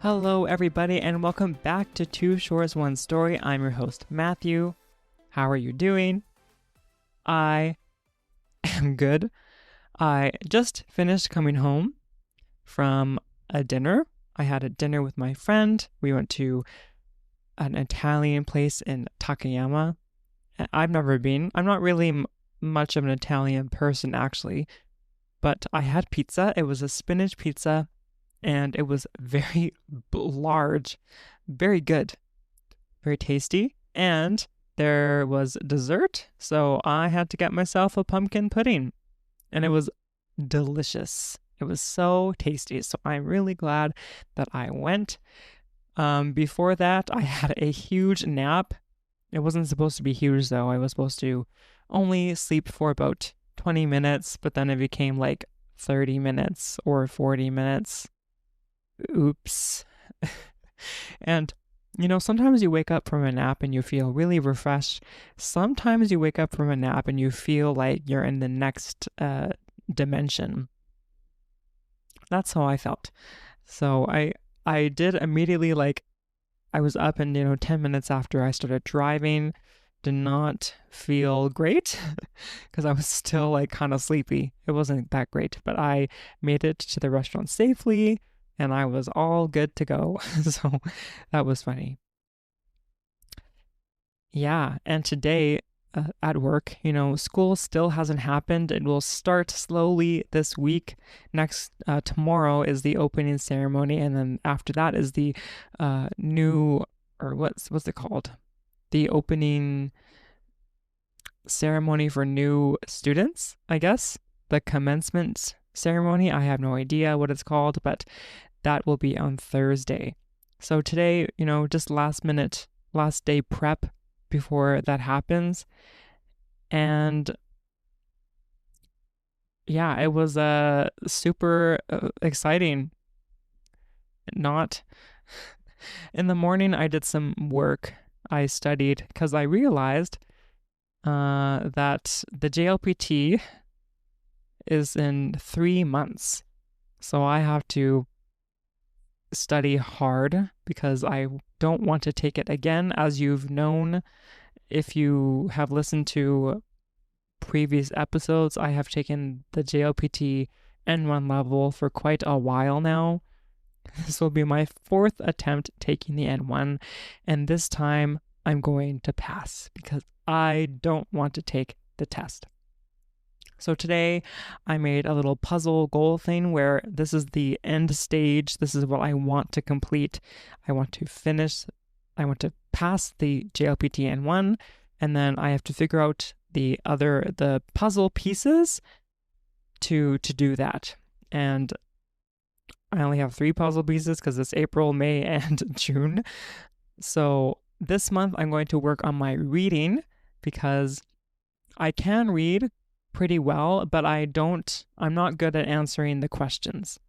Hello, everybody, and welcome back to Two Shores, One Story. I'm your host, Matthew. How are you doing? I am good. I just finished coming home from a dinner. I had a dinner with my friend. We went to an Italian place in Takayama. I've never been. I'm not really much of an Italian person, actually, but I had pizza. It was a spinach pizza. And it was very large, very good, very tasty. And there was dessert, so I had to get myself a pumpkin pudding. And it was delicious. It was so tasty. So I'm really glad that I went. Before that, I had a huge nap. It wasn't supposed to be huge, though. I was supposed to only sleep for about 20 minutes, but then it became like 30 minutes or 40 minutes. Oops. And, sometimes you wake up from a nap and you feel really refreshed. Sometimes you wake up from a nap and you feel like you're in the next dimension. That's how I felt. So I did immediately, I was up and, 10 minutes after I started driving. Did not feel great because I was still kind of sleepy. It wasn't that great, but I made it to the restaurant safely. And I was all good to go. So that was funny. Yeah, and today at work, school still hasn't happened. It will start slowly this week. Tomorrow is the opening ceremony, and then after that is the what's it called? The opening ceremony for new students, I guess. The commencement ceremony. I have no idea what it's called, but that will be on Thursday. So today, just last day prep before that happens. And yeah, it was super exciting. Not in the morning, I did some work. I studied because I realized that the JLPT is in 3 months. So I have to study hard because I don't want to take it again. As you've known, if you have listened to previous episodes, I have taken the JLPT N1 level for quite a while now. This will be my 4th attempt taking the N1, and this time I'm going to pass because I don't want to take the test. So today I made a little puzzle goal thing where this is the end stage. This is what I want to complete. I want to pass the JLPT N1, and then I have to figure out the puzzle pieces to do that. And I only have 3 puzzle pieces because it's April, May, and June. So this month I'm going to work on my reading because I can read pretty well, but I'm not good at answering the questions,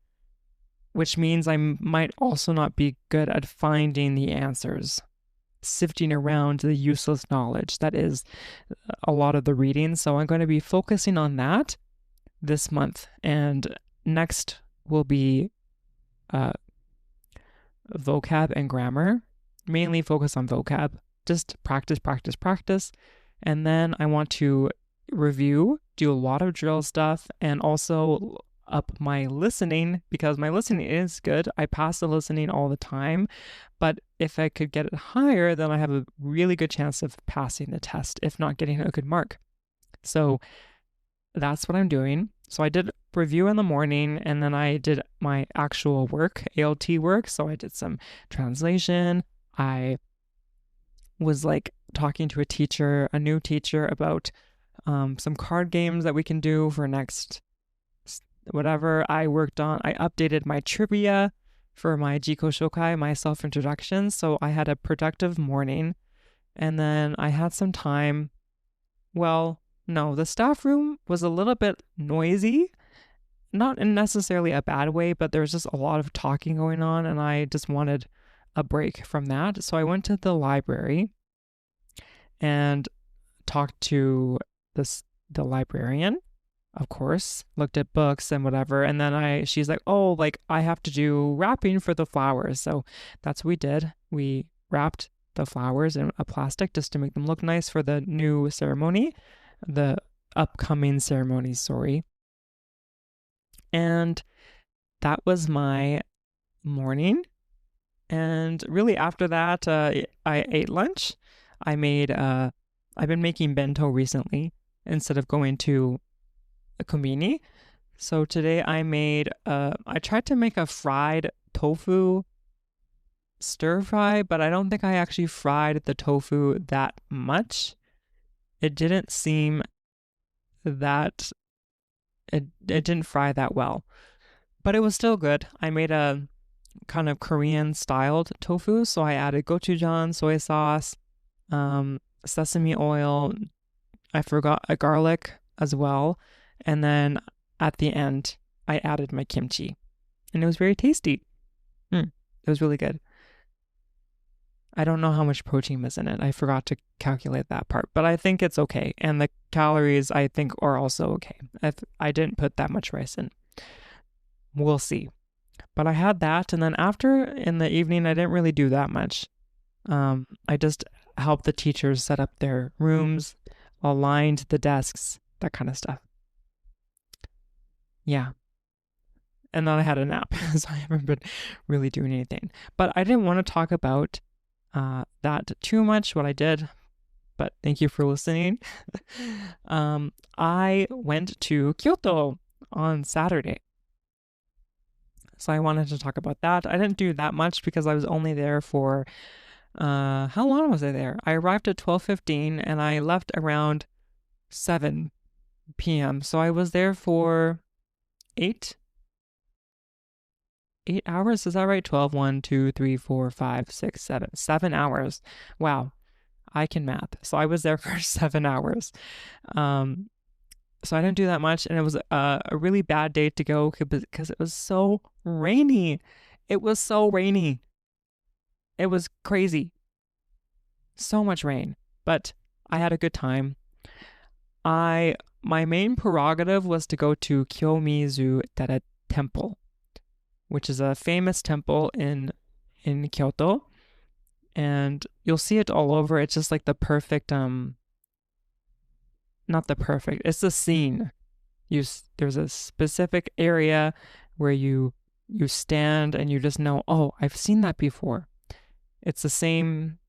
which means I might also not be good at finding the answers, sifting around the useless knowledge. That is a lot of the reading. So I'm going to be focusing on that this month, and next will be vocab and grammar, mainly focus on vocab, just practice, and then I want to review, do a lot of drill stuff, and also up my listening because my listening is good. I pass the listening all the time, but if I could get it higher, then I have a really good chance of passing the test, if not getting a good mark. So that's what I'm doing. So I did review in the morning, and then I did my actual work, ALT work. So I did some translation. I was talking to a new teacher about some card games that we can do for next whatever I worked on. I updated my trivia for my Jiko Shokai, my self-introduction. So I had a productive morning, and then I had some time. Well, no, the staff room was a little bit noisy, not in necessarily a bad way, but there was just a lot of talking going on, and I just wanted a break from that. So I went to the library and talked to the librarian of course, looked at books and whatever. And then she's like, oh, like I have to do wrapping for the flowers. So that's what we did. We wrapped the flowers in a plastic just to make them look nice for the new ceremony, the upcoming ceremony, sorry. And that was my morning. And really after that, I ate lunch. I've been making bento recently instead of going to a konbini. So today I tried to make a fried tofu stir fry, but I don't think I actually fried the tofu that much. It didn't seem that, it didn't fry that well, but it was still good. I made a kind of Korean styled tofu, so I added gochujang, soy sauce, sesame oil. I forgot a garlic as well. And then at the end, I added my kimchi. And it was very tasty. It was really good. I don't know how much protein was in it. I forgot to calculate that part, but I think it's okay. And the calories, I think, are also okay. I didn't put that much rice in. We'll see. But I had that, and then after, in the evening, I didn't really do that much. I just helped the teachers set up their rooms, aligned the desks, that kind of stuff. Yeah. And then I had a nap, so I haven't been really doing anything. But I didn't want to talk about that too much, what I did, but thank you for listening. I went to Kyoto on Saturday. So I wanted to talk about that. I didn't do that much because I was only there for, how long was I there? I arrived at 12:15 and I left around 7 p.m. So I was there for 8 hours. Is that right? 12, 1, 2, 3, 4, 5, 6, 7. 7 hours. Wow. I can math. So I was there for 7 hours. So I didn't do that much, and it was a really bad day to go because it was so rainy. It was so rainy. It was crazy. So much rain, but I had a good time. My main prerogative was to go to Kyomizu Dera Temple, which is a famous temple in Kyoto, and you'll see it all over. It's just like the perfect not the perfect, it's the scene. There's a specific area where you stand and you just know, oh, I've seen that before. It's the same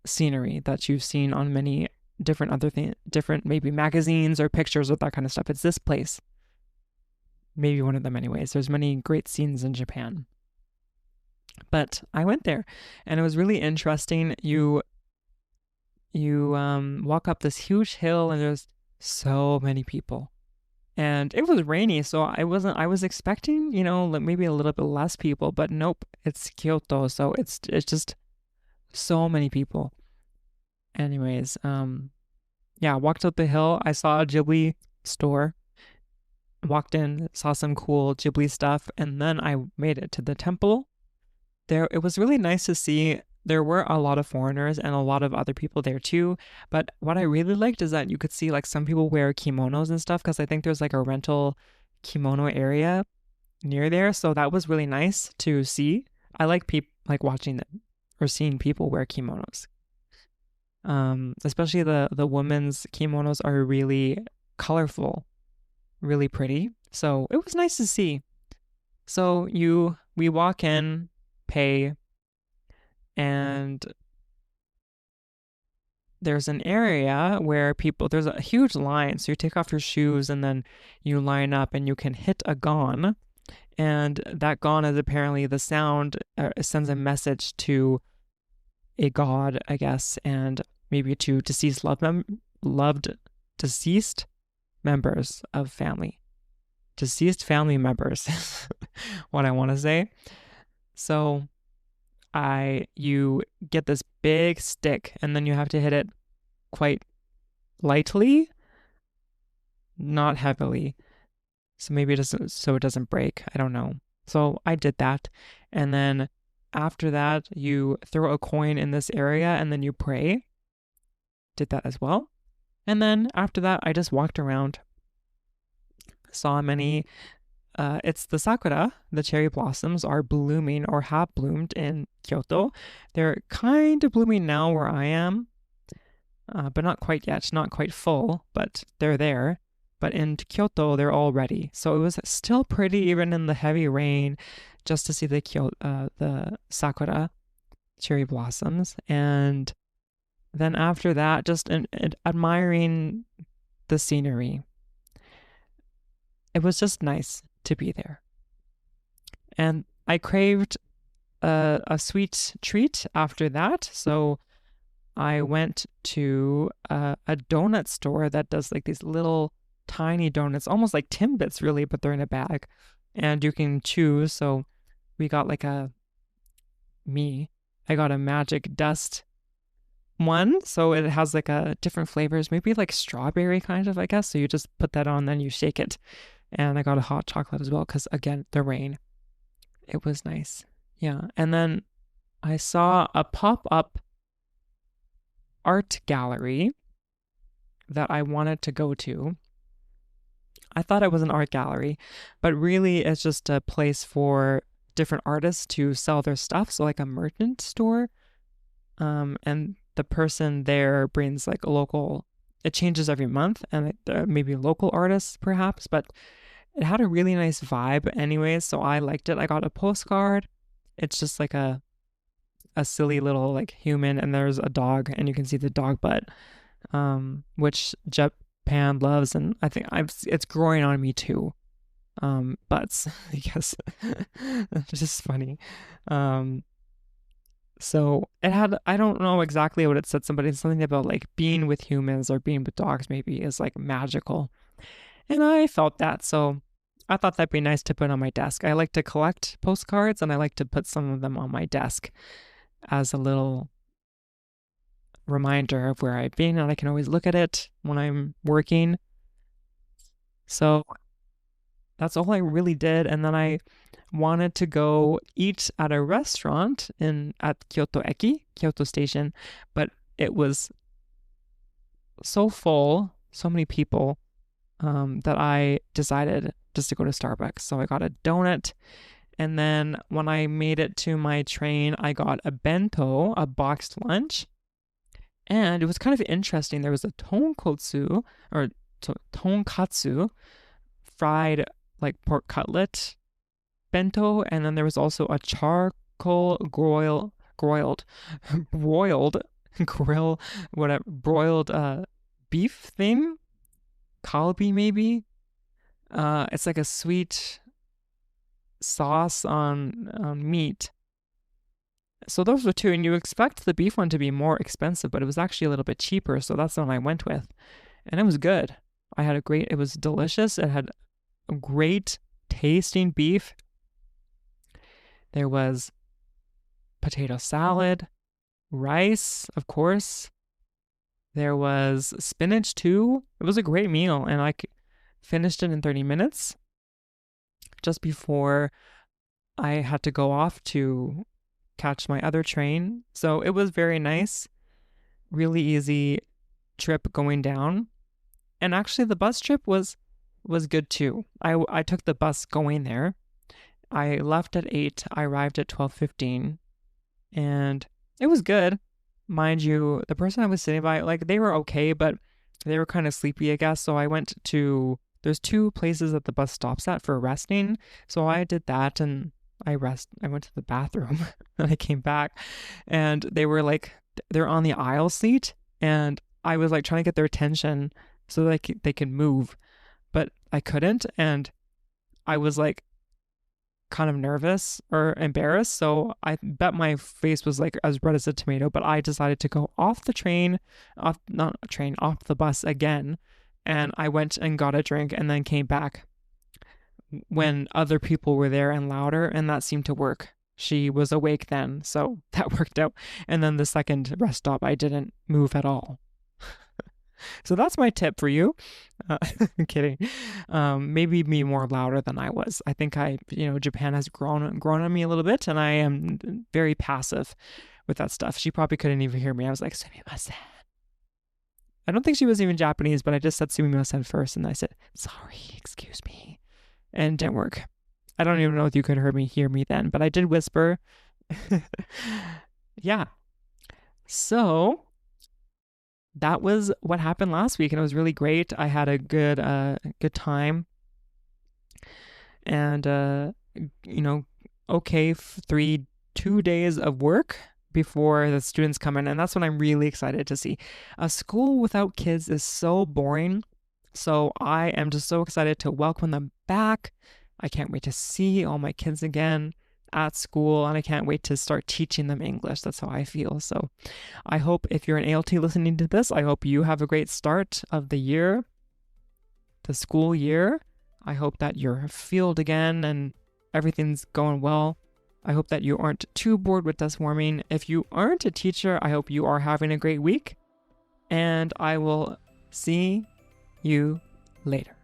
scenery that you've seen on many different other things, different maybe magazines or pictures or that kind of stuff. It's this place. Maybe one of them anyways. There's many great scenes in Japan. But I went there and it was really interesting. You walk up this huge hill and there's so many people. And it was rainy, so I was expecting, maybe a little bit less people, but nope, it's Kyoto, so it's just so many people. Anyways, yeah, walked up the hill, I saw a Ghibli store, walked in, saw some cool Ghibli stuff, and then I made it to the temple. It was really nice to see. There were a lot of foreigners and a lot of other people there too. But what I really liked is that you could see like some people wear kimonos and stuff, because I think there's like a rental kimono area near there. So that was really nice to see. I like watching them or seeing people wear kimonos. Especially the women's kimonos are really colorful, really pretty. So it was nice to see. So we walk in, pay, and there's an area where there's a huge line. So you take off your shoes and then you line up and you can hit a gong. And that gong is apparently the sound sends a message to a god, I guess, and maybe to deceased deceased members of family. Deceased family members, what I want to say. So you get this big stick and then you have to hit it quite lightly, not heavily. So maybe it doesn't break. I don't know. So I did that. And then after that, you throw a coin in this area and then you pray. Did that as well. And then after that, I just walked around, saw many. It's the sakura, the cherry blossoms are blooming or have bloomed in Kyoto. They're kind of blooming now where I am, but not quite yet, not quite full, but they're there. But in Kyoto, they're all ready. So it was still pretty, even in the heavy rain, just to see the sakura cherry blossoms. And then after that, just admiring the scenery. It was just nice to be there. And I craved a sweet treat after that. So I went to a donut store that does like these little tiny donuts, almost like Timbits, really, but they're in a bag. And you can choose. So we got I got a magic dust one. So it has like a different flavors, maybe like strawberry kind of, I guess. So you just put that on, then you shake it. And I got a hot chocolate as well because, again, the rain. It was nice. Yeah. And then I saw a pop-up art gallery that I wanted to go to. I thought it was an art gallery, but really it's just a place for different artists to sell their stuff. So like a merchant store. And the person there brings like a local, it changes every month, and maybe local artists perhaps, but it had a really nice vibe anyways, so I liked it. I got a postcard. It's just like a silly little like human, and there's a dog, and you can see the dog butt, which Japan loves, and I think it's growing on me too. Butts, I guess. It's just funny. So it had, I don't know exactly what it said, somebody something about like being with humans or being with dogs maybe is like magical. And I felt that, so I thought that'd be nice to put on my desk. I like to collect postcards, and I like to put some of them on my desk as a little reminder of where I've been, and I can always look at it when I'm working. So that's all I really did. And then I wanted to go eat at a restaurant at Kyoto Eki, Kyoto Station, but it was so full, so many people, that I decided just to go to Starbucks. So I got a donut, and then when I made it to my train, I got a bento, a boxed lunch, and it was kind of interesting. There was a tonkotsu or tonkatsu, fried like pork cutlet bento, and then there was also a charcoal broiled beef thing, kalbi maybe. It's like a sweet sauce on meat. So those were two, and you expect the beef one to be more expensive, but it was actually a little bit cheaper, so that's the one I went with. And it was good. It was delicious. It had a great tasting beef. There was potato salad, rice, of course. There was spinach too. It was a great meal, and I finished it in 30 minutes just before I had to go off to catch my other train. So it was very nice, really easy trip going down. And actually the bus trip was good too. I took the bus going there. I left at 8, I arrived at 12:15, and it was good. Mind you, the person I was sitting by, like, they were okay, but they were kind of sleepy, I guess. So I went to, there's 2 places that the bus stops at for resting. So I did that, and I went to the bathroom and I came back, and they were like, they're on the aisle seat, and I was like trying to get their attention so that they could move, but I couldn't, and I was like kind of nervous or embarrassed, so I bet my face was like as red as a tomato, but I decided to go off the bus again, and I went and got a drink and then came back when other people were there and louder, and that seemed to work. She was awake then, so that worked out. And then the second rest stop, I didn't move at all. So that's my tip for you. I'm kidding. Maybe be more louder than I was. I think Japan has grown on me a little bit, and I am very passive with that stuff. She probably couldn't even hear me. I was like, "Sumimasen." I don't think she was even Japanese, but I just said sumimasen first, and I said, sorry, excuse me. And it didn't work. I don't even know if you could hear me then, but I did whisper. Yeah. So that was what happened last week, and it was really great. I had a good time, and okay, 2 days of work before the students come in, and that's what I'm really excited to see. A school without kids is so boring, so I am just so excited to welcome them back. I can't wait to see all my kids again at school, and I can't wait to start teaching them English. That's how I feel. So I hope if you're an ALT listening to this, I hope you have a great start of the year, the school year. I hope that you're filled again and everything's going well. I hope that you aren't too bored with desk warming. If you aren't a teacher, I hope you are having a great week, and I will see you later.